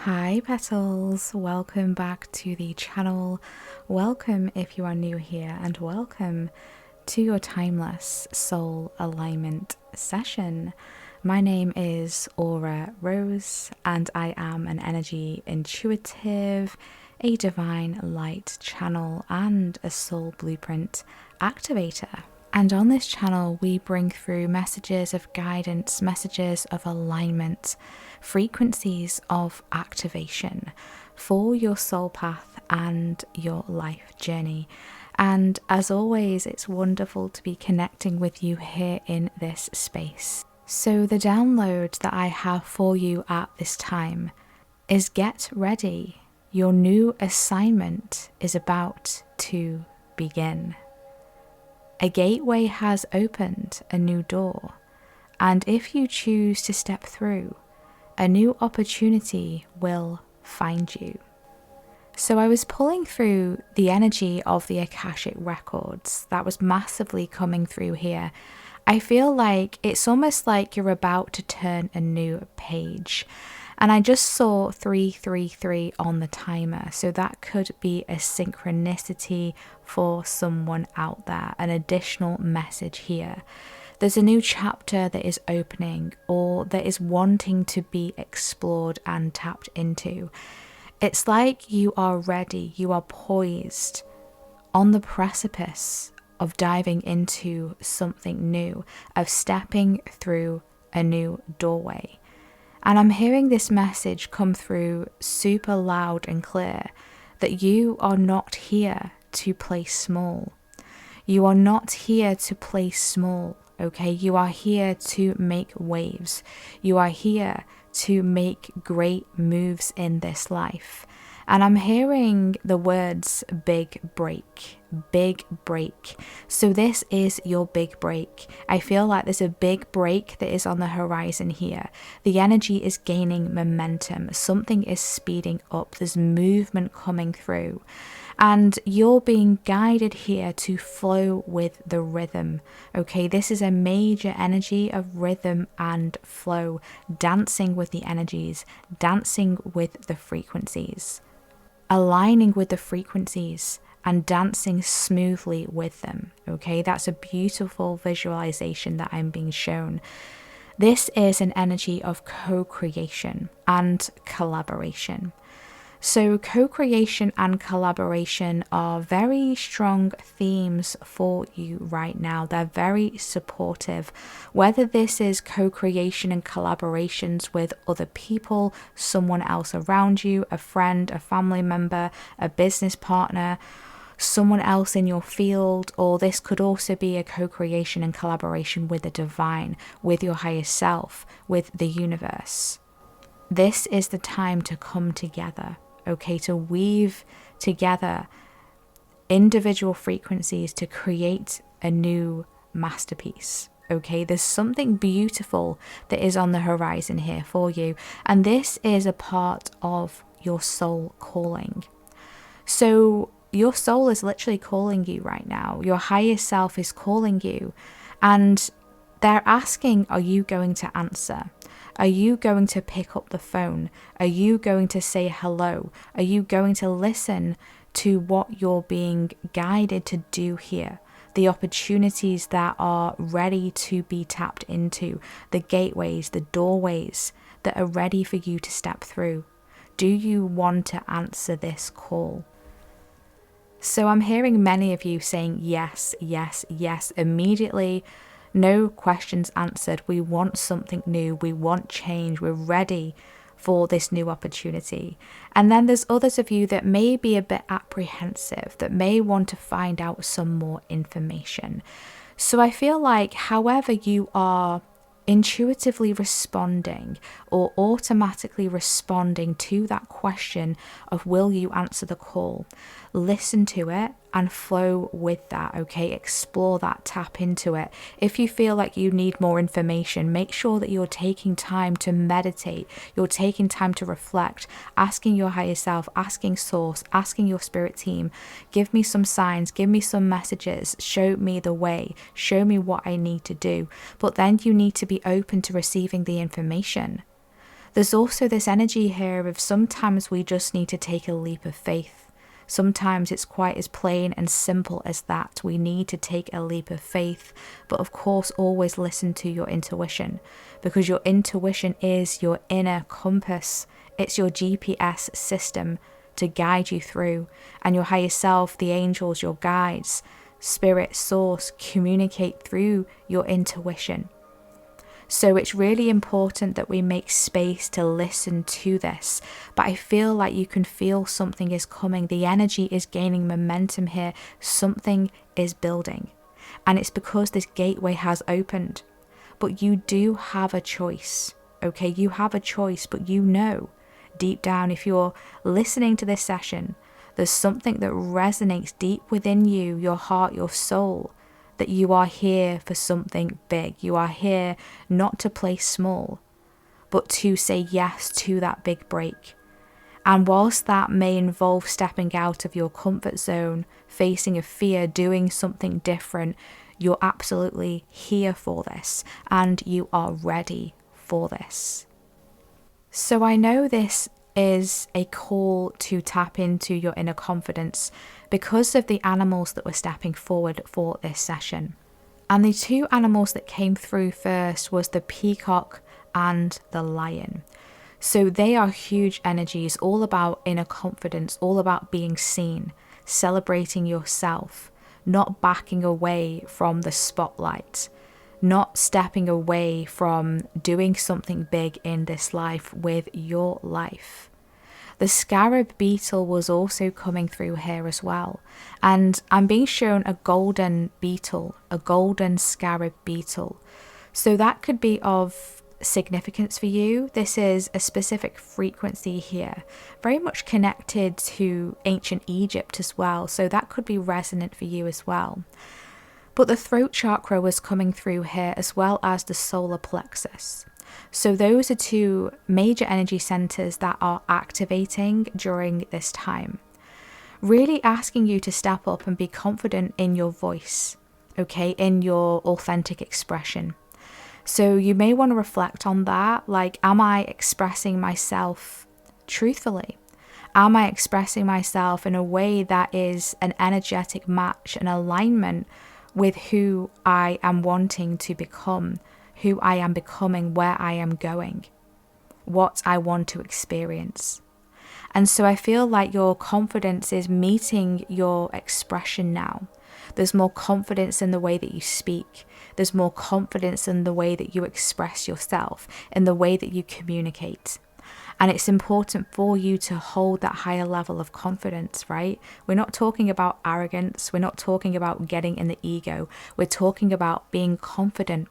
Hi petals, welcome back to the channel. Welcome if you are new here, and welcome to your timeless soul alignment session. My name is Aura Rose and I am an energy intuitive, a divine light channel and a soul blueprint activator. And on this channel, we bring through messages of guidance, messages of alignment, frequencies of activation for your soul path and your life journey. And as always, it's wonderful to be connecting with you here in this space. So the download that I have for you at this time is get ready. Your new assignment is about to begin. A gateway has opened a new door, and if you choose to step through, a new opportunity will find you. So I was pulling through the energy of the Akashic records that was massively coming through here. I feel like it's almost like you're about to turn a new page. And I just saw 333 on the timer, so that could be a synchronicity for someone out there, an additional message here. There's a new chapter that is opening or that is wanting to be explored and tapped into. It's like you are ready, you are poised on the precipice of diving into something new, of stepping through a new doorway. And I'm hearing this message come through super loud and clear that you are not here to play small. You are not here to play small, okay? You are here to make waves. You are here to make great moves in this life. And I'm hearing the words big break, big break. So this is your big break. I feel like there's a big break that is on the horizon here. The energy is gaining momentum. Something is speeding up. There's movement coming through. And you're being guided here to flow with the rhythm. Okay, this is a major energy of rhythm and flow, dancing with the energies, dancing with the frequencies, aligning with the frequencies and dancing smoothly with them. Okay, that's a beautiful visualization that I'm being shown. This is an energy of co-creation and collaboration. So co-creation and collaboration are very strong themes for you right now. They're very supportive. Whether this is co-creation and collaborations with other people, someone else around you, a friend, a family member, a business partner, someone else in your field, or this could also be a co-creation and collaboration with the divine, with your higher self, with the universe. This is the time to come together. Okay, to weave together individual frequencies to create a new masterpiece. Okay, there's something beautiful that is on the horizon here for you, and this is a part of your soul calling. So your soul is literally calling you right now. Your higher self is calling you, and they're asking, are you going to answer? Are you going to pick up the phone? Are you going to say hello? Are you going to listen to what you're being guided to do here? The opportunities that are ready to be tapped into, the gateways, the doorways that are ready for you to step through. Do you want to answer this call? So I'm hearing many of you saying yes, yes, yes, immediately. No questions answered. We want something new. We want change. We're ready for this new opportunity. And then there's others of you that may be a bit apprehensive, that may want to find out some more information. So I feel like however you are intuitively responding or automatically responding to that question of will you answer the call, listen to it and flow with that. Okay, explore that, tap into it. If you feel like you need more information, make sure that you're taking time to meditate, you're taking time to reflect, asking your higher self, asking source, asking your spirit team, give me some signs, give me some messages, show me the way, show me what I need to do. But then you need to be open to receiving the information. There's also this energy here of sometimes we just need to take a leap of faith. Sometimes it's quite as plain and simple as that. We need to take a leap of faith, but of course always listen to your intuition, because your intuition is your inner compass. It's your GPS system to guide you through, and your higher self, the angels, your guides, spirit, source, communicate through your intuition. So it's really important that we make space to listen to this. But I feel like you can feel something is coming. The energy is gaining momentum here. Something is building. And it's because this gateway has opened. But you do have a choice. Okay, you have a choice, but you know deep down, if you're listening to this session, there's something that resonates deep within you, your heart, your soul, that you are here for something big. You are here not to play small, but to say yes to that big break. And whilst that may involve stepping out of your comfort zone, facing a fear, doing something different, you're absolutely here for this, and you are ready for this. So I know this is a call to tap into your inner confidence because of the animals that were stepping forward for this session. And the two animals that came through first was the peacock and the lion. So they are huge energies, all about inner confidence, all about being seen, celebrating yourself, not backing away from the spotlight, not stepping away from doing something big in this life with your life. The scarab beetle was also coming through here as well. And I'm being shown a golden beetle, a golden scarab beetle. So that could be of significance for you. This is a specific frequency here, very much connected to ancient Egypt as well. So that could be resonant for you as well. But the throat chakra was coming through here, as well as the solar plexus. So those are two major energy centers that are activating during this time. Really asking you to step up and be confident in your voice, okay, in your authentic expression. So you may want to reflect on that, like, am I expressing myself truthfully? Am I expressing myself in a way that is an energetic match, an alignment with who I am wanting to become, who I am becoming, where I am going, what I want to experience? And so I feel like your confidence is meeting your expression now. There's more confidence in the way that you speak. There's more confidence in the way that you express yourself, in the way that you communicate. And it's important for you to hold that higher level of confidence, right? We're not talking about arrogance. We're not talking about getting in the ego. We're talking about being confident,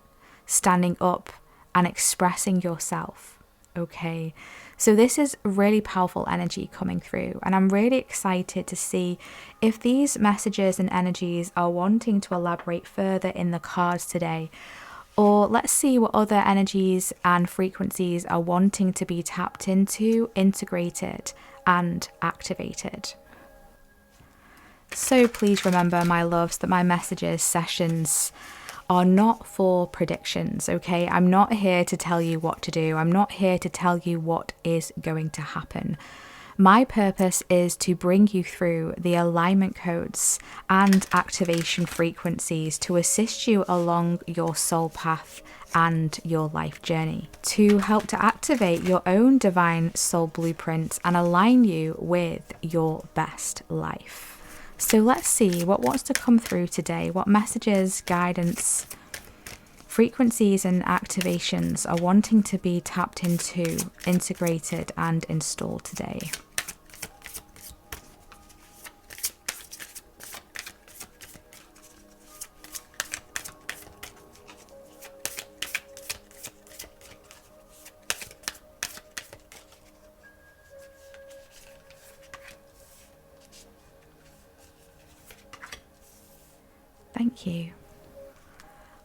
standing up and expressing yourself, okay? So this is really powerful energy coming through, and I'm really excited to see if these messages and energies are wanting to elaborate further in the cards today. Or let's see what other energies and frequencies are wanting to be tapped into, integrated, and activated. So please remember, my loves, that my messages, sessions are not for predictions, okay? I'm not here to tell you what to do. I'm not here to tell you what is going to happen. My purpose is to bring you through the alignment codes and activation frequencies to assist you along your soul path and your life journey, to help to activate your own divine soul blueprint and align you with your best life. So let's see what wants to come through today, what messages, guidance, frequencies and activations are wanting to be tapped into, integrated and installed today. Thank you.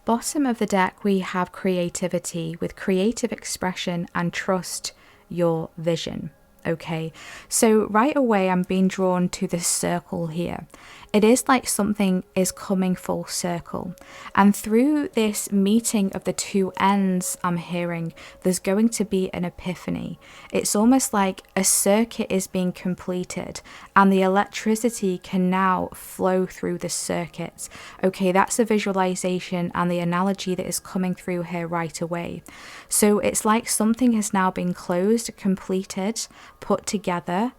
Bottom of the deck, we have creativity with creative expression and trust your vision. Okay, so right away I'm being drawn to this circle here. It is like something is coming full circle. And through this meeting of the two ends, I'm hearing there's going to be an epiphany. It's almost like a circuit is being completed and the electricity can now flow through the circuit. Okay, that's a visualization and the analogy that is coming through here right away. So it's like something has now been closed, completed, put together,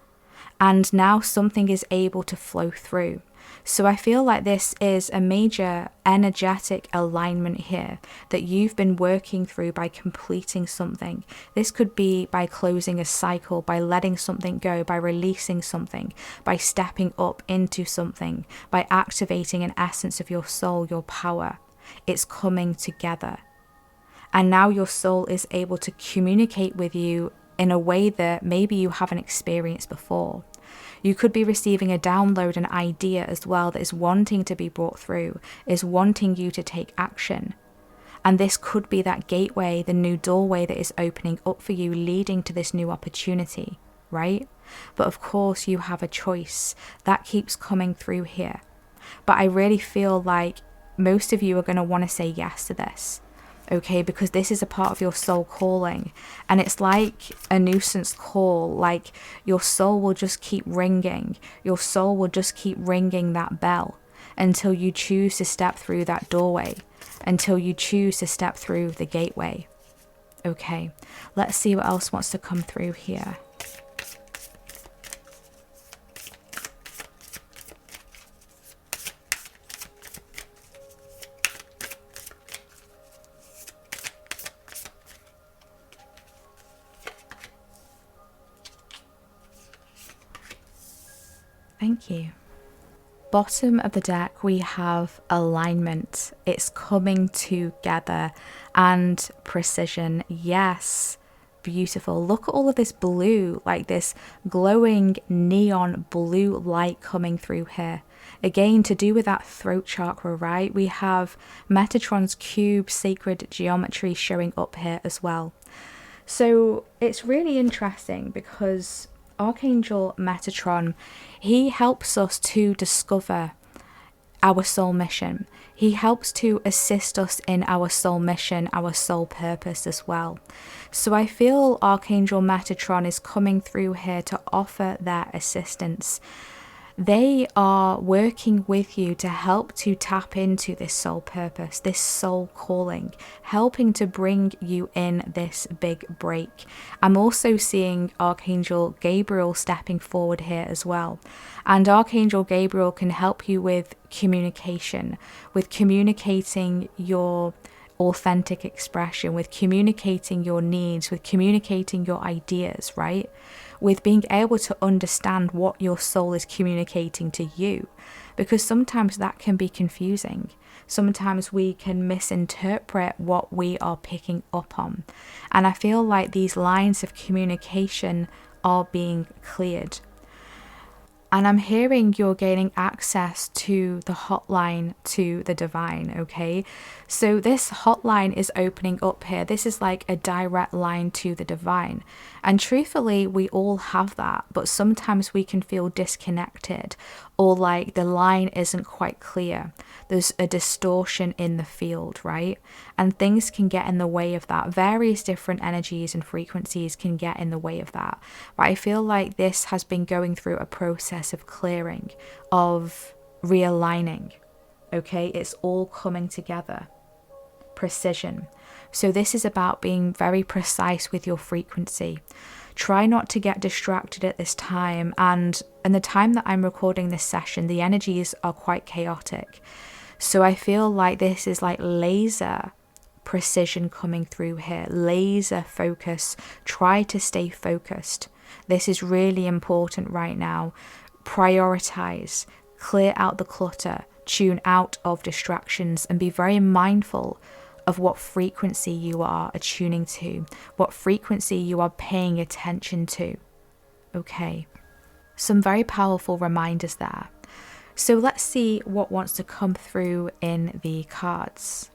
and now something is able to flow through. So I feel like this is a major energetic alignment here that you've been working through by completing something. This could be by closing a cycle, by letting something go, by releasing something, by stepping up into something, by activating an essence of your soul, your power. It's coming together. And now your soul is able to communicate with you in a way that maybe you haven't experienced before. You could be receiving a download, an idea as well that is wanting to be brought through, is wanting you to take action. And this could be that gateway, the new doorway that is opening up for you, leading to this new opportunity, right? But of course you have a choice. That keeps coming through here. But I really feel like most of you are going to want to say yes to this. Okay, because this is a part of your soul calling, and it's like a nuisance call. Like your soul will just keep ringing. Your soul will just keep ringing that bell until you choose to step through that doorway, until you choose to step through the gateway. Okay, let's see what else wants to come through here. Thank you. Bottom of the deck, we have alignment. It's coming together, and precision. Yes, beautiful. Look at all of this blue, like this glowing neon blue light coming through here. Again, to do with that throat chakra, right? We have Metatron's cube, sacred geometry showing up here as well. So it's really interesting because Archangel Metatron, he helps us to discover our soul mission. He helps to assist us in our soul mission, our soul purpose as well. So I feel Archangel Metatron is coming through here to offer their assistance. They are working with you to help to tap into this soul purpose, this soul calling, helping to bring you in this big break. I'm also seeing Archangel Gabriel stepping forward here as well. And Archangel Gabriel can help you with communication, with communicating your authentic expression, with communicating your needs, with communicating your ideas, right? With being able to understand what your soul is communicating to you, because sometimes that can be confusing. Sometimes we can misinterpret what we are picking up on. And I feel like these lines of communication are being cleared. And I'm hearing you're gaining access to the hotline to the divine, okay? So this hotline is opening up here. This is like a direct line to the divine. And truthfully, we all have that, but sometimes we can feel disconnected or like the line isn't quite clear. There's a distortion in the field, right? And things can get in the way of that. Various different energies and frequencies can get in the way of that. But I feel like this has been going through a process of clearing, of realigning, okay? It's all coming together. Precision. So this is about being very precise with your frequency. Try not to get distracted at this time. And in the time that I'm recording this session, the energies are quite chaotic. So I feel like this is like laser precision coming through here. Laser focus. Try to stay focused. This is really important right now. Prioritize. Clear out the clutter. Tune out of distractions and be very mindful of what frequency you are attuning to, what frequency you are paying attention to. Okay, some very powerful reminders there. So let's see what wants to come through in the cards.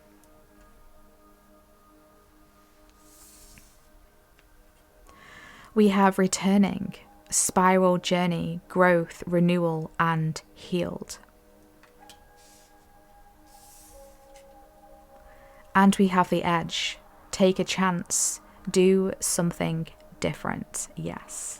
We have returning, spiral journey, growth, renewal, and healed. And we have the edge. Take a chance. Do something different. Yes.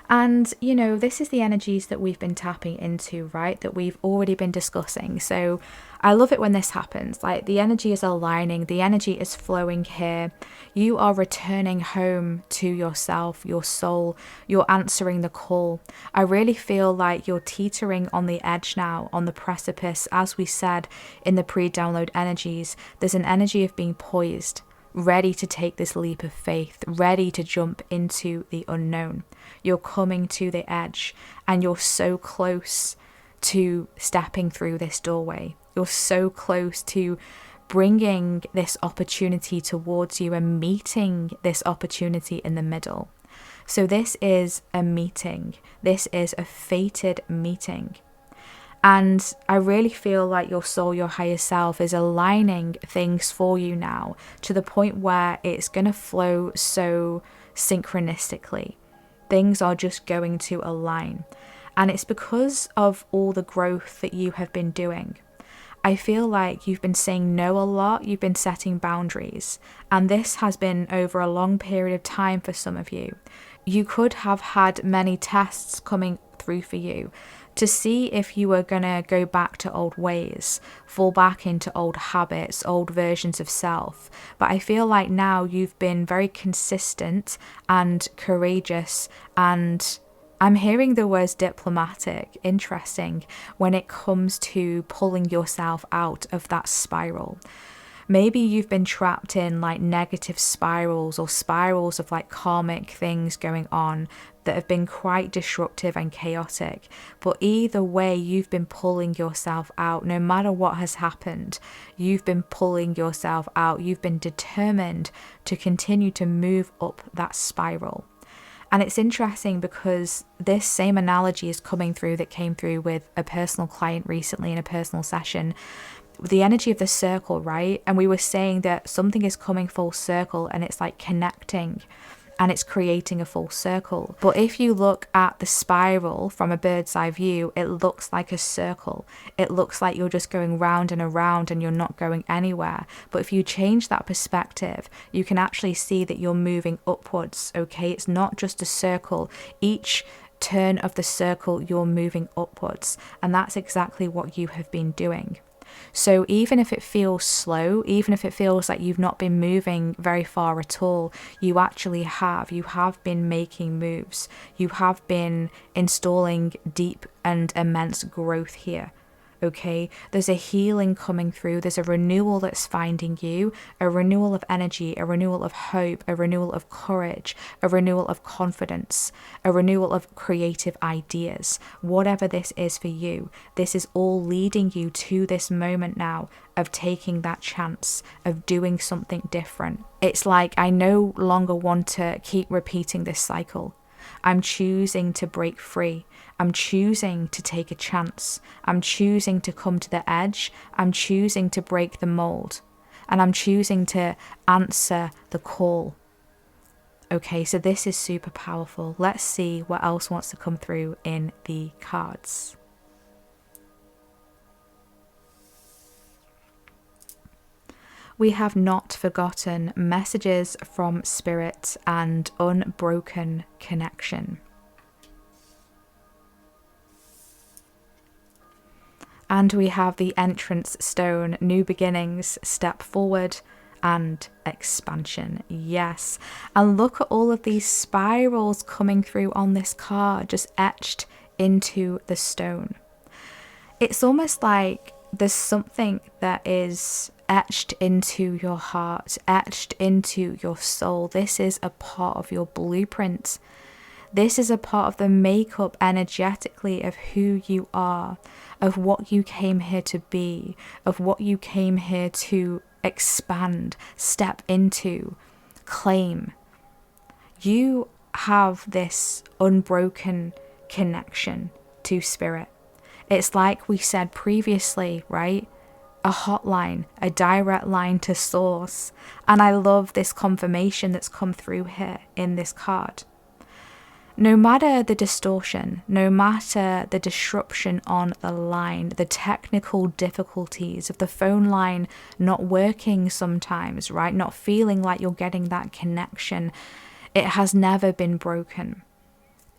And, you know, this is the energies that we've been tapping into, right? That we've already been discussing. So I love it when this happens. Like, the energy is aligning, the energy is flowing here. You are returning home to yourself, your soul. You're answering the call. I really feel like you're teetering on the edge now, on the precipice. As we said in the pre-download energies, there's an energy of being poised, ready to take this leap of faith, ready to jump into the unknown. You're coming to the edge and you're so close to stepping through this doorway. You're so close to bringing this opportunity towards you and meeting this opportunity in the middle. So this is a meeting. This is a fated meeting. And I really feel like your soul, your higher self, is aligning things for you now to the point where it's going to flow so synchronistically. Things are just going to align. And it's because of all the growth that you have been doing. I feel like you've been saying no a lot. You've been setting boundaries. And this has been over a long period of time for some of you. You could have had many tests coming through for you to see if you were going to go back to old ways, fall back into old habits, old versions of self. But I feel like now you've been very consistent and courageous, and I'm hearing the words diplomatic, interesting, when it comes to pulling yourself out of that spiral. Maybe you've been trapped in like negative spirals or spirals of like karmic things going on that have been quite disruptive and chaotic. But either way, you've been pulling yourself out. No matter what has happened, you've been pulling yourself out. You've been determined to continue to move up that spiral. And it's interesting because this same analogy is coming through that came through with a personal client recently in a personal session. The energy of the circle, right? And we were saying that something is coming full circle and it's like connecting and it's creating a full circle. But if you look at the spiral from a bird's eye view, it looks like a circle. It looks like you're just going round and around and you're not going anywhere. But if you change that perspective, you can actually see that you're moving upwards, okay? It's not just a circle. Each turn of the circle, you're moving upwards. And that's exactly what you have been doing. So even if it feels slow, even if it feels like you've not been moving very far at all, you actually have. You have been making moves. You have been installing deep and immense growth here. Okay, there's a healing coming through. There's a renewal that's finding you, a renewal of energy, a renewal of hope, a renewal of courage, a renewal of confidence, a renewal of creative ideas. Whatever this is for you, this is all leading you to this moment now of taking that chance, of doing something different. It's like, I no longer want to keep repeating this cycle. I'm choosing to break free. I'm choosing to take a chance. I'm choosing to come to the edge. I'm choosing to break the mold. And I'm choosing to answer the call. Okay, so this is super powerful. Let's see what else wants to come through in the cards. We have not forgotten, messages from spirit and unbroken connection. And we have the entrance stone, new beginnings, step forward and expansion. Yes. And look at all of these spirals coming through on this card, just etched into the stone. It's almost like there's something that is etched into your heart, etched into your soul. This is a part of your blueprint. This is a part of the makeup energetically of who you are, of what you came here to be, of what you came here to expand, step into, claim. You have this unbroken connection to spirit. It's like we said previously, right? A hotline, a direct line to source. And I love this confirmation that's come through here in this card. No matter the distortion, no matter the disruption on the line, the technical difficulties of the phone line not working sometimes, right? Not feeling like you're getting that connection, it has never been broken.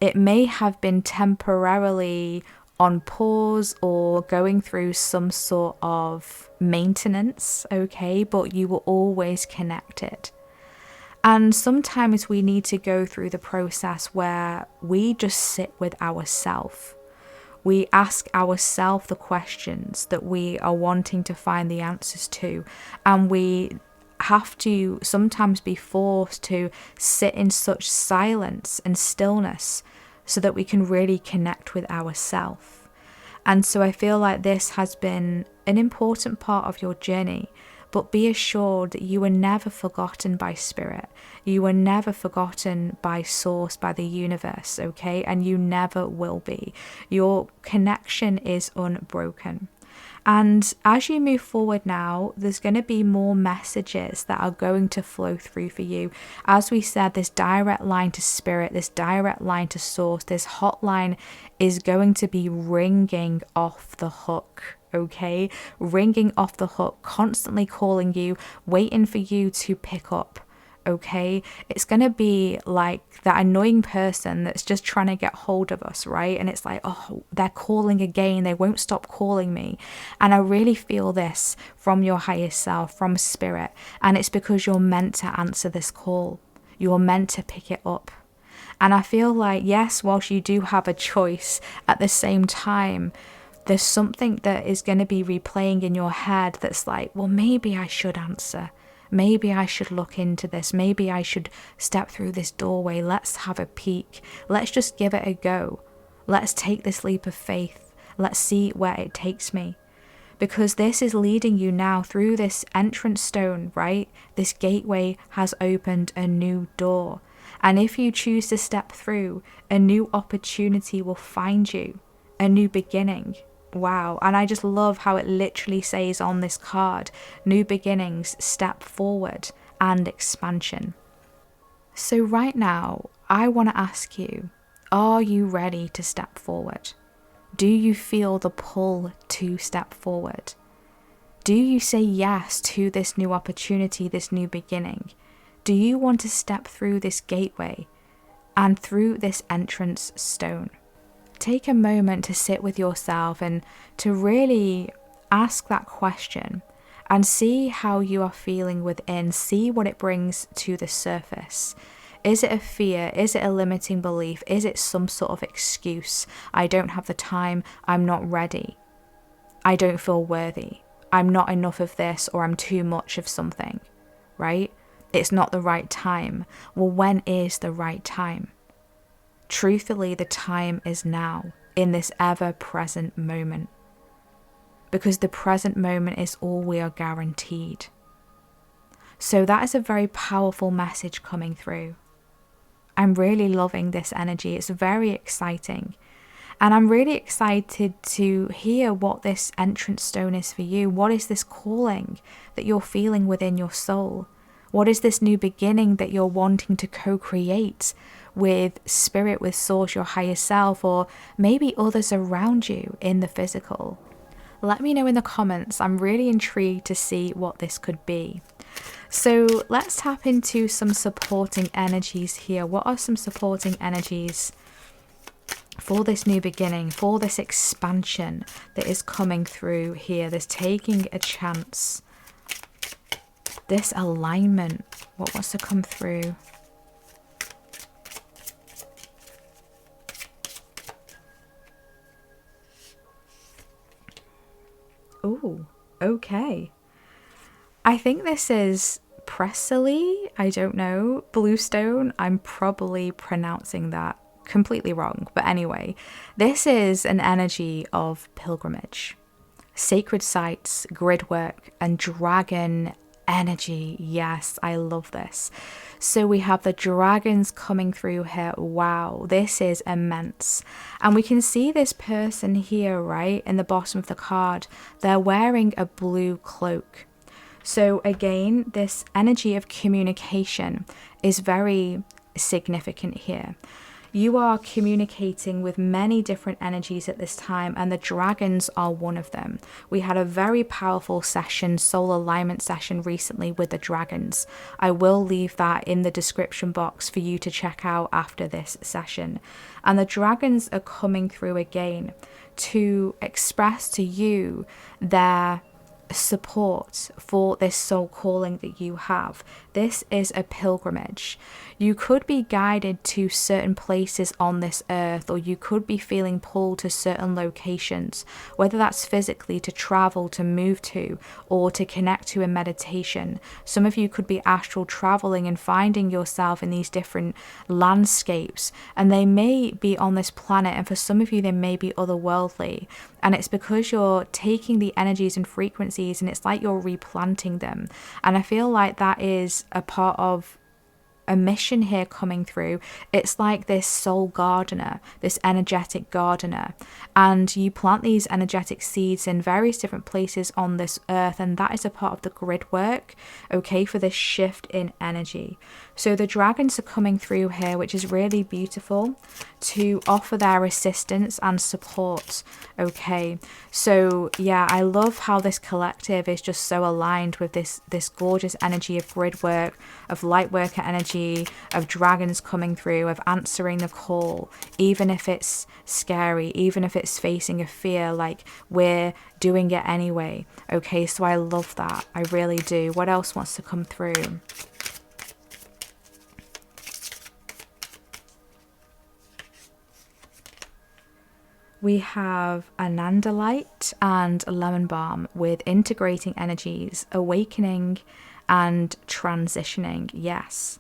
It may have been temporarily on pause or going through some sort of maintenance, okay? But you were always connected. And sometimes we need to go through the process where we just sit with ourselves. We ask ourselves the questions that we are wanting to find the answers to. And we have to sometimes be forced to sit in such silence and stillness so that we can really connect with ourselves. And so I feel like this has been an important part of your journey. But be assured that you were never forgotten by spirit. You were never forgotten by source, by the universe, okay? And you never will be. Your connection is unbroken. And as you move forward now, there's going to be more messages that are going to flow through for you. As we said, this direct line to spirit, this direct line to source, this hotline is going to be ringing off the hook. Okay, ringing off the hook, constantly calling you, waiting for you to pick up. Okay, it's going to be like that annoying person that's just trying to get hold of us, right? And it's like, oh, they're calling again, they won't stop calling me. And I really feel this from your higher self, from spirit. And it's because you're meant to answer this call. You're meant to pick it up. And I feel like, yes, whilst you do have a choice, at the same time, there's something that is going to be replaying in your head that's like, well, maybe I should answer. Maybe I should look into this. Maybe I should step through this doorway. Let's have a peek. Let's just give it a go. Let's take this leap of faith. Let's see where it takes me. Because this is leading you now through this entrance stone, right? This gateway has opened a new door. And if you choose to step through, a new opportunity will find you, a new beginning. Wow. And I just love how it literally says on this card, new beginnings, step forward, and expansion. So right now, I want to ask you, are you ready to step forward? Do you feel the pull to step forward? Do you say yes to this new opportunity, this new beginning? Do you want to step through this gateway and through this entrance stone? Take a moment to sit with yourself and to really ask that question and see how you are feeling within. See what it brings to the surface. Is it a fear? Is it a limiting belief? Is it some sort of excuse? I don't have the time. I'm not ready. I don't feel worthy. I'm not enough of this, or I'm too much of something, right? It's not the right time. Well, when is the right time? Truthfully, the time is now, in this ever-present moment. Because the present moment is all we are guaranteed. So that is a very powerful message coming through. I'm really loving this energy. It's very exciting. And I'm really excited to hear what this entrance stone is for you. What is this calling that you're feeling within your soul? What is this new beginning that you're wanting to co-create with spirit, with source, your higher self, or maybe others around you in the physical? Let me know in the comments. I'm really intrigued to see what this could be. So let's tap into some supporting energies here. What are some supporting energies for this new beginning, for this expansion that is coming through here? This taking a chance, this alignment. What wants to come through? Oh, okay. I think this is Presley. I don't know. Bluestone. I'm probably pronouncing that completely wrong. But anyway, this is an energy of pilgrimage, sacred sites, grid work, and dragon energy. Yes, I love this. So we have the dragons coming through here. Wow, this is immense. And we can see this person here, right, in the bottom of the card. They're wearing a blue cloak. So again, this energy of communication is very significant here. You are communicating with many different energies at this time, and the dragons are one of them. We had a very powerful session, soul alignment session recently with the dragons. I will leave that in the description box for you to check out after this session. And the dragons are coming through again to express to you their support for this soul calling that you have. This is a pilgrimage. You could be guided to certain places on this earth, or you could be feeling pulled to certain locations, whether that's physically to travel, to move to, or to connect to in meditation. Some of you could be astral traveling and finding yourself in these different landscapes, and they may be on this planet, and for some of you they may be otherworldly, and it's because you're taking the energies and frequencies and it's like you're replanting them. And I feel like that is a part of a mission here coming through. It's like this soul gardener, this energetic gardener, and you plant these energetic seeds in various different places on this earth, and that is a part of the grid work, okay, for this shift in energy. So the dragons are coming through here, which is really beautiful, to offer their assistance and support. Okay, so yeah, I love how this collective is just so aligned with this gorgeous energy of grid work, of light worker energy, of dragons coming through, of answering the call, even if it's scary, even if it's facing a fear, like we're doing it anyway. Okay, so I love that. I really do. What else wants to come through? We have Anandalite and Lemon Balm with integrating energies, awakening and transitioning. Yes,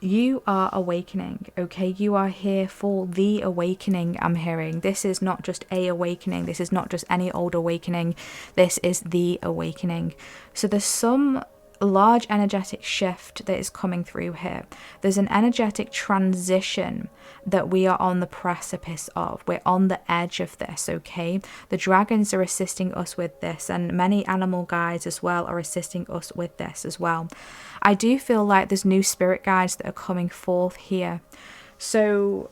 you are awakening, okay? You are here for the awakening, I'm hearing. This is not just a awakening. This is not just any old awakening. This is the awakening. So there's some large energetic shift that is coming through here. There's an energetic transition that we are on the precipice of. We're on the edge of this, okay? The dragons are assisting us with this, and many animal guides as well are assisting us with this as well. I do feel like there's new spirit guides that are coming forth here. So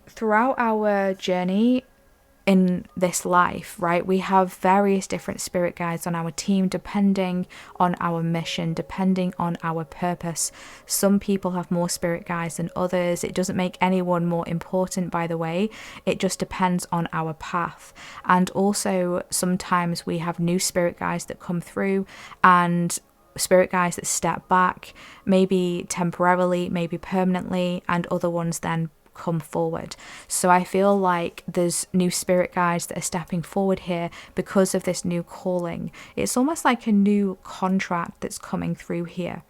throughout our journey in this life, right, we have various different spirit guides on our team depending on our mission, depending on our purpose. Some people have more spirit guides than others. It doesn't make anyone more important, by the way. It just depends on our path. And also sometimes we have new spirit guides that come through, and spirit guides that step back, maybe temporarily, maybe permanently, and other ones then come forward. So I feel like there's new spirit guides that are stepping forward here because of this new calling. It's almost like a new contract that's coming through here,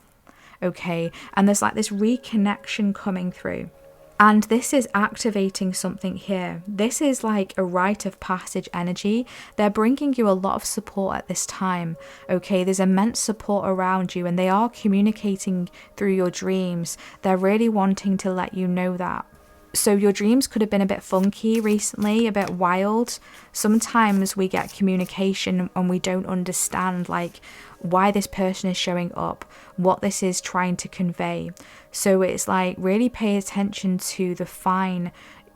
okay? And there's like this reconnection coming through, and this is activating something here. This is like a rite of passage energy. They're bringing you a lot of support at this time, okay? There's immense support around you, and they are communicating through your dreams. They're really wanting to let you know that. So your dreams could have been a bit funky recently, a bit wild. Sometimes we get communication and we don't understand like why this person is showing up, what this is trying to convey. So it's like really pay attention to the fine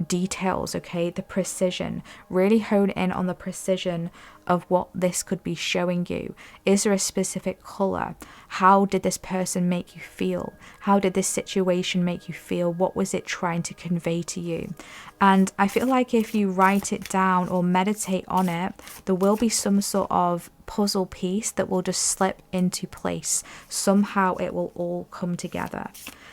details, okay? The precision. Really hone in on the precision of what this could be showing you. Is there a specific color? How did this person make you feel? How did this situation make you feel? What was it trying to convey to you? And I feel like if you write it down or meditate on it, there will be some sort of puzzle piece that will just slip into place. Somehow it will all come together.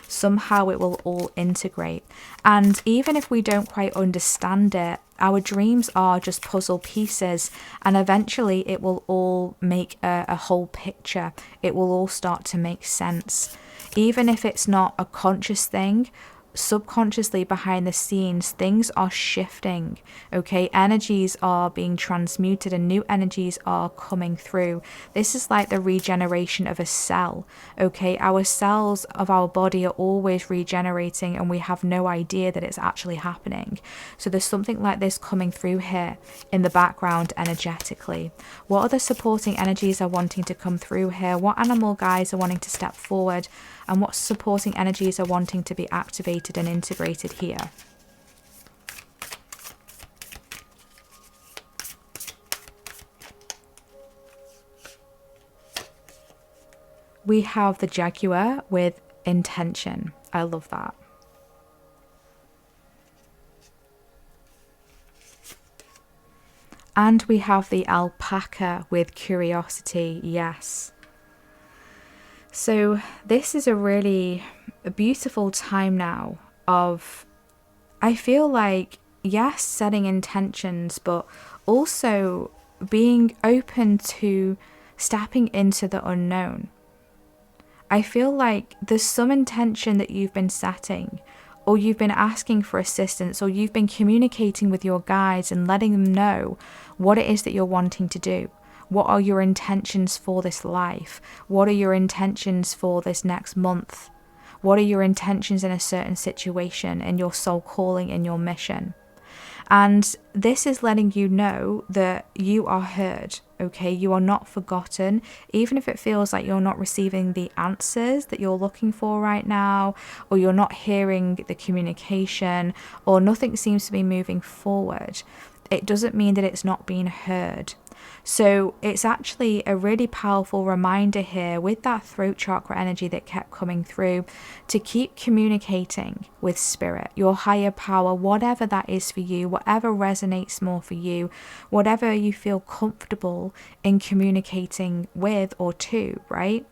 Somehow it will all integrate. And even if we don't quite understand it, our dreams are just puzzle pieces, and eventually it will all make a whole picture. It will all start to make sense. Even if it's not a conscious thing, subconsciously behind the scenes, things are shifting, okay? Energies are being transmuted and new energies are coming through. This is like the regeneration of a cell, okay? Our cells of our body are always regenerating, and we have no idea that it's actually happening. So there's something like this coming through here in the background energetically. What other supporting energies are wanting to come through here? What animal guides are wanting to step forward? And what supporting energies are wanting to be activated and integrated here? we have the jaguar with intention. I love that. And we have the alpaca with curiosity. Yes. So this is a really beautiful time now of, I feel like, yes, setting intentions, but also being open to stepping into the unknown. I feel like there's some intention that you've been setting, or you've been asking for assistance, or you've been communicating with your guides and letting them know what it is that you're wanting to do. What are your intentions for this life? What are your intentions for this next month? What are your intentions in a certain situation, in your soul calling, in your mission? And this is letting you know that you are heard, okay? You are not forgotten, even if it feels like you're not receiving the answers that you're looking for right now, or you're not hearing the communication, or nothing seems to be moving forward. It doesn't mean that it's not being heard. So it's actually a really powerful reminder here with that throat chakra energy that kept coming through, to keep communicating with spirit, your higher power, whatever that is for you, whatever resonates more for you, whatever you feel comfortable in communicating with or to, right?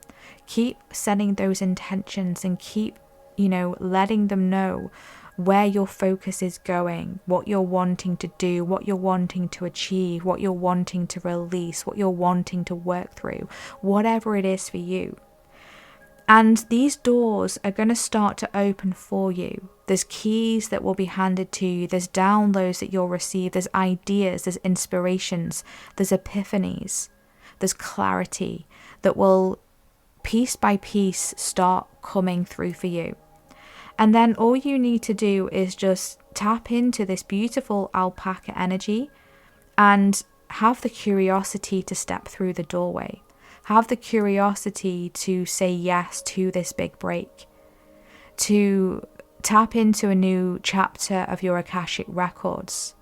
Keep setting those intentions and keep, letting them know where your focus is going, what you're wanting to do, what you're wanting to achieve, what you're wanting to release, what you're wanting to work through, whatever it is for you. And these doors are going to start to open for you. There's keys that will be handed to you. There's downloads that you'll receive. There's ideas, there's inspirations, there's epiphanies, there's clarity that will piece by piece start coming through for you. And then all you need to do is just tap into this beautiful alpaca energy and have the curiosity to step through the doorway. Have the curiosity to say yes to this big break. To tap into a new chapter of your Akashic records.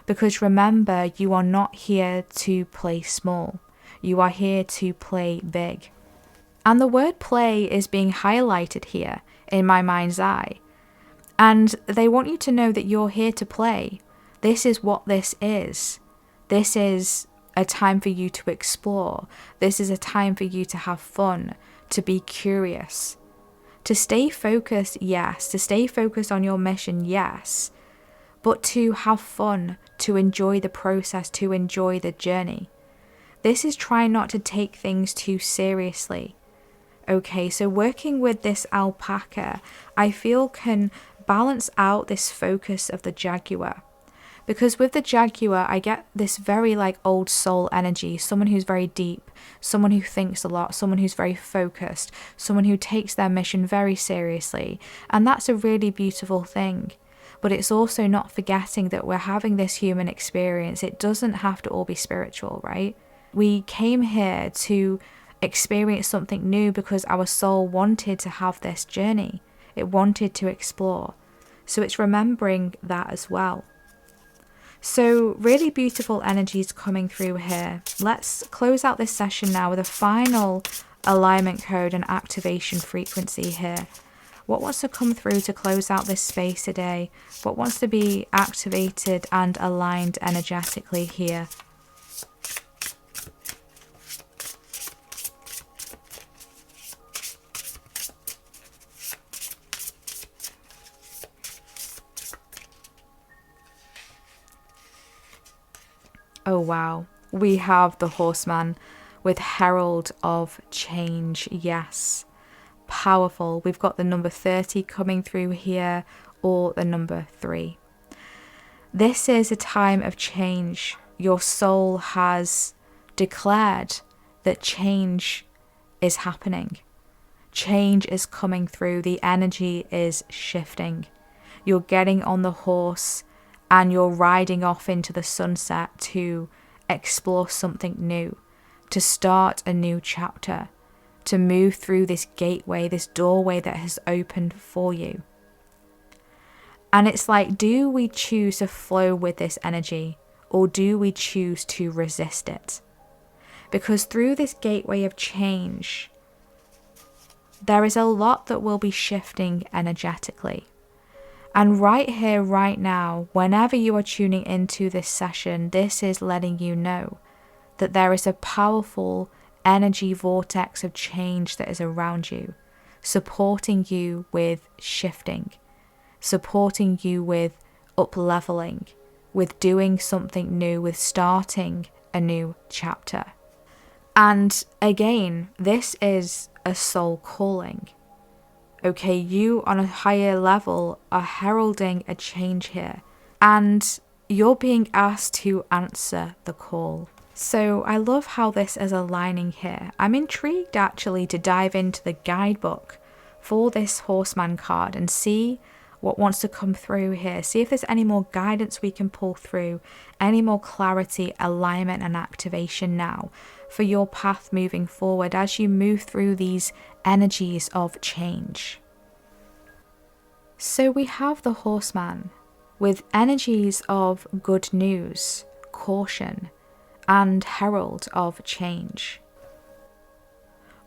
Because remember, you are not here to play small. You are here to play big. And the word play is being highlighted here in my mind's eye. And they want you to know that you're here to play. This is what this is. This is a time for you to explore. This is a time for you to have fun, to be curious, to stay focused, yes, to stay focused on your mission, yes, but to have fun, to enjoy the process, to enjoy the journey. This is trying not to take things too seriously. Okay, so working with this alpaca, I feel can balance out this focus of the jaguar. Because with the jaguar, I get this very old soul energy, someone who's very deep, someone who thinks a lot, someone who's very focused, someone who takes their mission very seriously. And that's a really beautiful thing. But it's also not forgetting that we're having this human experience. It doesn't have to all be spiritual, right? We came here to experience something new because our soul wanted to have this journey. It wanted to explore. So it's remembering that as well. So really beautiful energies coming through here. Let's close out this session now with a final alignment code and activation frequency here. What wants to come through to close out this space today? What wants to be activated and aligned energetically here? Oh wow, we have the horseman with Herald of Change. Yes, powerful. We've got the number 30 coming through here, or the number 3. This is a time of change. Your soul has declared that change is happening. Change is coming through. The energy is shifting. You're getting on the horse and you're riding off into the sunset to explore something new, to start a new chapter, to move through this gateway, this doorway that has opened for you. And it's like, do we choose to flow with this energy, or do we choose to resist it? Because through this gateway of change, there is a lot that will be shifting energetically. And right here, right now, whenever you are tuning into this session, this is letting you know that there is a powerful energy vortex of change that is around you, supporting you with shifting, supporting you with up-leveling, with doing something new, with starting a new chapter. And again, this is a soul calling. Okay, you on a higher level are heralding a change here, and you're being asked to answer the call. So I love how this is aligning here. I'm intrigued actually to dive into the guidebook for this Horseman card and see what wants to come through here. See if there's any more guidance we can pull through, any more clarity, alignment and activation now for your path moving forward as you move through these energies of change. So we have the Horseman with energies of good news, caution, and herald of change.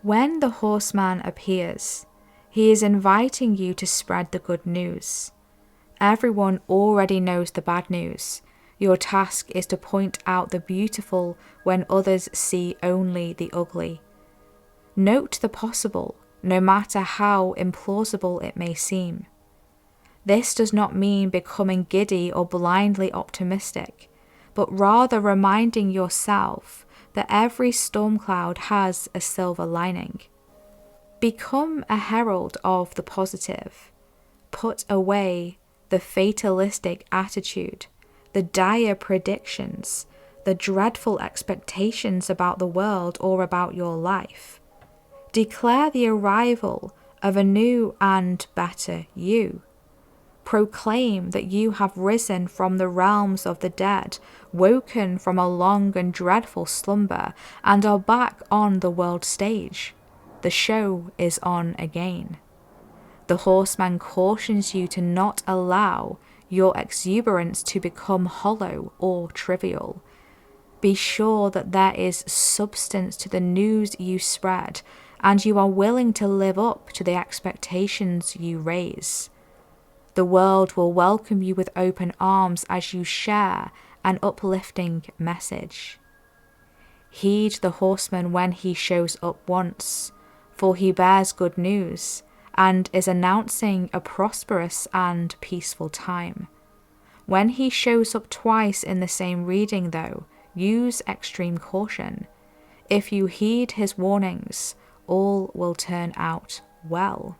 When the Horseman appears, he is inviting you to spread the good news. Everyone already knows the bad news. Your task is to point out the beautiful when others see only the ugly. Note the possible, no matter how implausible it may seem. This does not mean becoming giddy or blindly optimistic, but rather reminding yourself that every storm cloud has a silver lining. Become a herald of the positive. Put away the fatalistic attitude, the dire predictions, the dreadful expectations about the world or about your life. Declare the arrival of a new and better you. Proclaim that you have risen from the realms of the dead, woken from a long and dreadful slumber, and are back on the world stage. The show is on again. The Horseman cautions you to not allow your exuberance to become hollow or trivial. Be sure that there is substance to the news you spread, and you are willing to live up to the expectations you raise. The world will welcome you with open arms as you share an uplifting message. Heed the Horseman when he shows up once, for he bears good news and is announcing a prosperous and peaceful time. When he shows up twice in the same reading, though, use extreme caution. If you heed his warnings, all will turn out well.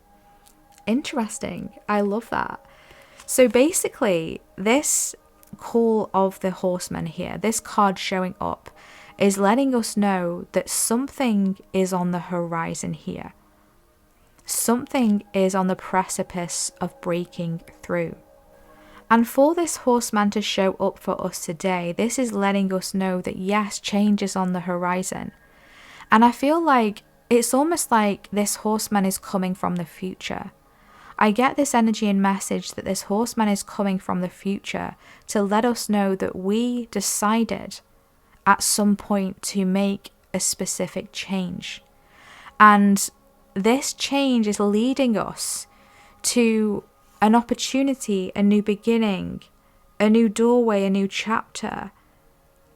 Interesting. I love that. So basically, this call of the Horseman here, this card showing up, is letting us know that something is on the horizon here. Something is on the precipice of breaking through. And for this Horseman to show up for us today, this is letting us know that yes, change is on the horizon. And I feel like it's almost like this Horseman is coming from the future. I get this energy and message that this Horseman is coming from the future to let us know that we decided at some point to make a specific change. And this change is leading us to an opportunity, a new beginning, a new doorway, a new chapter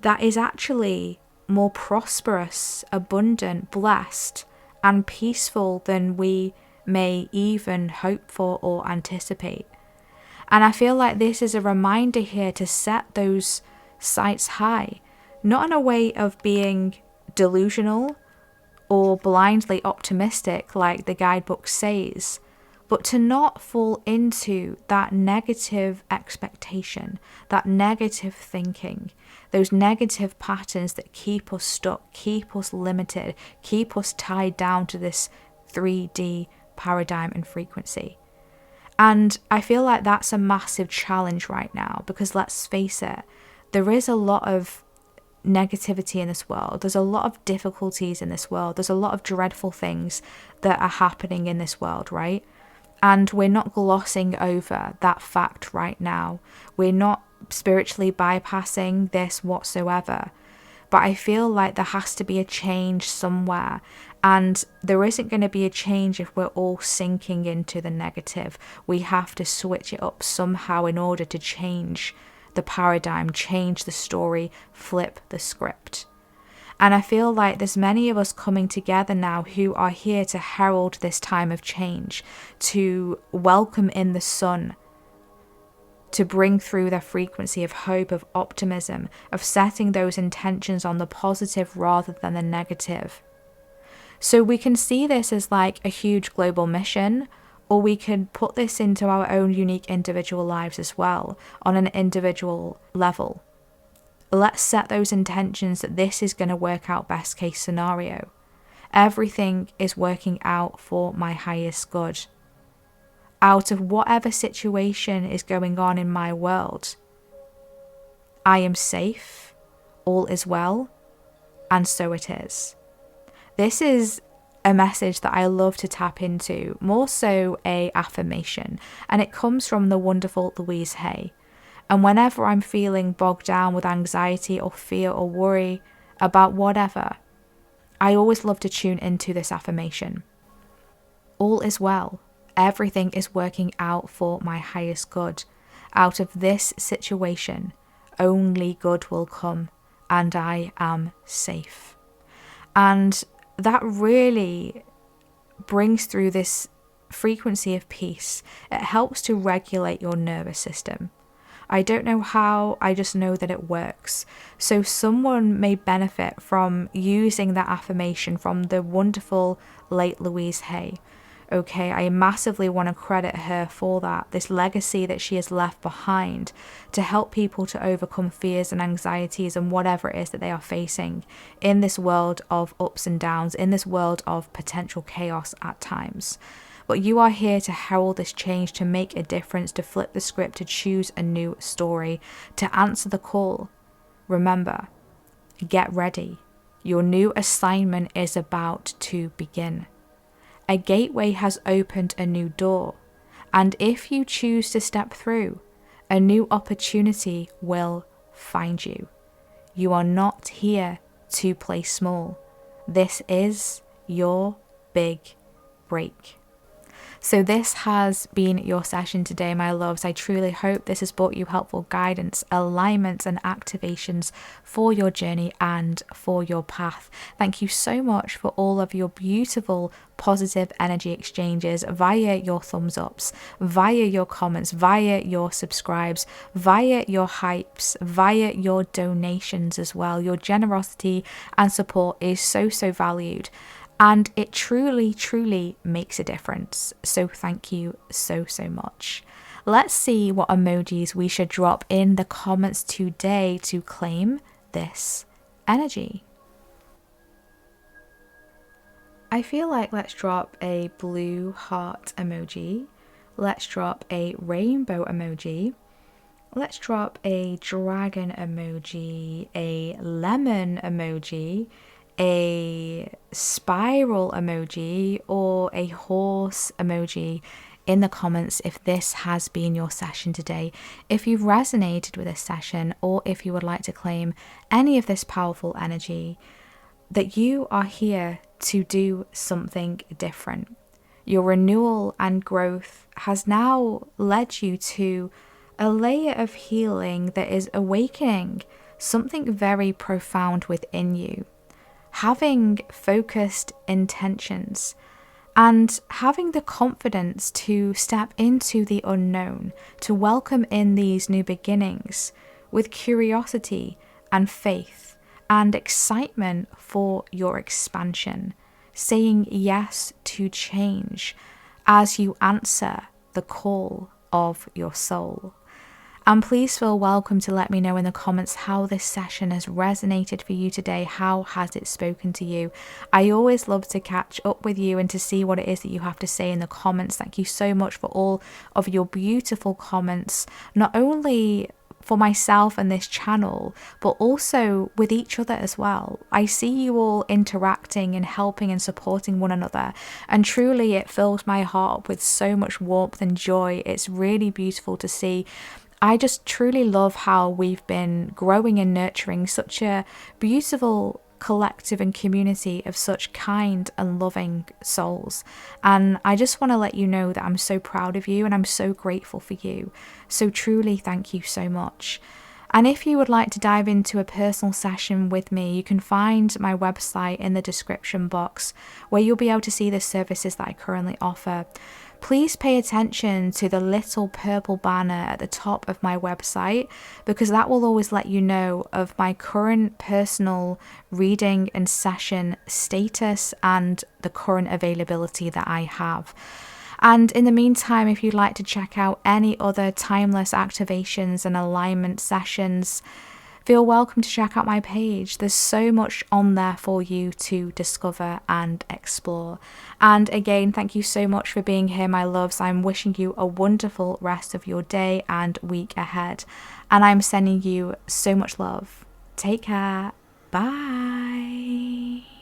that is actually more prosperous, abundant, blessed, and peaceful than we may even hope for or anticipate. And I feel like this is a reminder here to set those sights high, not in a way of being delusional or blindly optimistic like the guidebook says, but to not fall into that negative expectation, that negative thinking, those negative patterns that keep us stuck, keep us limited, keep us tied down to this 3D paradigm and frequency. And I feel like that's a massive challenge right now, because let's face it, there is a lot of negativity in this world. There's a lot of difficulties in this world. There's a lot of dreadful things that are happening in this world, right? And we're not glossing over that fact right now. We're not spiritually bypassing this whatsoever. But I feel like there has to be a change somewhere. And there isn't going to be a change if we're all sinking into the negative. We have to switch it up somehow in order to change the paradigm, change the story, flip the script. And I feel like there's many of us coming together now who are here to herald this time of change, to welcome in the sun, to bring through the frequency of hope, of optimism, of setting those intentions on the positive rather than the negative. So we can see this as like a huge global mission, or we can put this into our own unique individual lives as well, on an individual level. Let's set those intentions that this is going to work out best case scenario. Everything is working out for my highest good. Out of whatever situation is going on in my world, I am safe, all is well, and so it is. This is a message that I love to tap into, more so a affirmation, and it comes from the wonderful Louise Hay. And whenever I'm feeling bogged down with anxiety or fear or worry about whatever, I always love to tune into this affirmation. All is well. Everything is working out for my highest good. Out of this situation, only good will come, and I am safe. And that really brings through this frequency of peace. It helps to regulate your nervous system. I don't know how, I just know that it works. So someone may benefit from using that affirmation from the wonderful late Louise Hay. Okay, I massively want to credit her for that, this legacy that she has left behind to help people to overcome fears and anxieties and whatever it is that they are facing in this world of ups and downs, in this world of potential chaos at times. But you are here to herald this change, to make a difference, to flip the script, to choose a new story, to answer the call. Remember, get ready. Your new assignment is about to begin. A gateway has opened a new door, and if you choose to step through, a new opportunity will find you. You are not here to play small. This is your big break. So this has been your session today, my loves. I truly hope this has brought you helpful guidance, alignments and activations for your journey and for your path. Thank you so much for all of your beautiful positive energy exchanges via your thumbs ups, via your comments, via your subscribes, via your hypes, via your donations as well. Your generosity and support is so valued. And it truly makes a difference. So thank you so much. Let's see what emojis we should drop in the comments today to claim this energy. I feel like let's drop a blue heart emoji. Let's drop a rainbow emoji. Let's drop a dragon emoji, a lemon emoji, a spiral emoji, or a horse emoji in the comments if this has been your session today. If you've resonated with this session, or if you would like to claim any of this powerful energy, that you are here to do something different. Your renewal and growth has now led you to a layer of healing that is awakening something very profound within you. Having focused intentions and having the confidence to step into the unknown, to welcome in these new beginnings with curiosity and faith and excitement for your expansion, saying yes to change as you answer the call of your soul. And please feel welcome to let me know in the comments how this session has resonated for you today. How has it spoken to you? I always love to catch up with you and to see what it is that you have to say in the comments. Thank you so much for all of your beautiful comments, not only for myself and this channel, but also with each other as well. I see you all interacting and helping and supporting one another, and truly it fills my heart with so much warmth and joy. It's really beautiful to see. I just truly love how we've been growing and nurturing such a beautiful collective and community of such kind and loving souls. And I just want to let you know that I'm so proud of you and I'm so grateful for you. So truly, thank you so much. And if you would like to dive into a personal session with me, you can find my website in the description box, where you'll be able to see the services that I currently offer. Please pay attention to the little purple banner at the top of my website, because that will always let you know of my current personal reading and session status and the current availability that I have. And in the meantime, if you'd like to check out any other timeless activations and alignment sessions, feel welcome to check out my page. There's so much on there for you to discover and explore. And again, thank you so much for being here, my loves. I'm wishing you a wonderful rest of your day and week ahead. And I'm sending you so much love. Take care. Bye.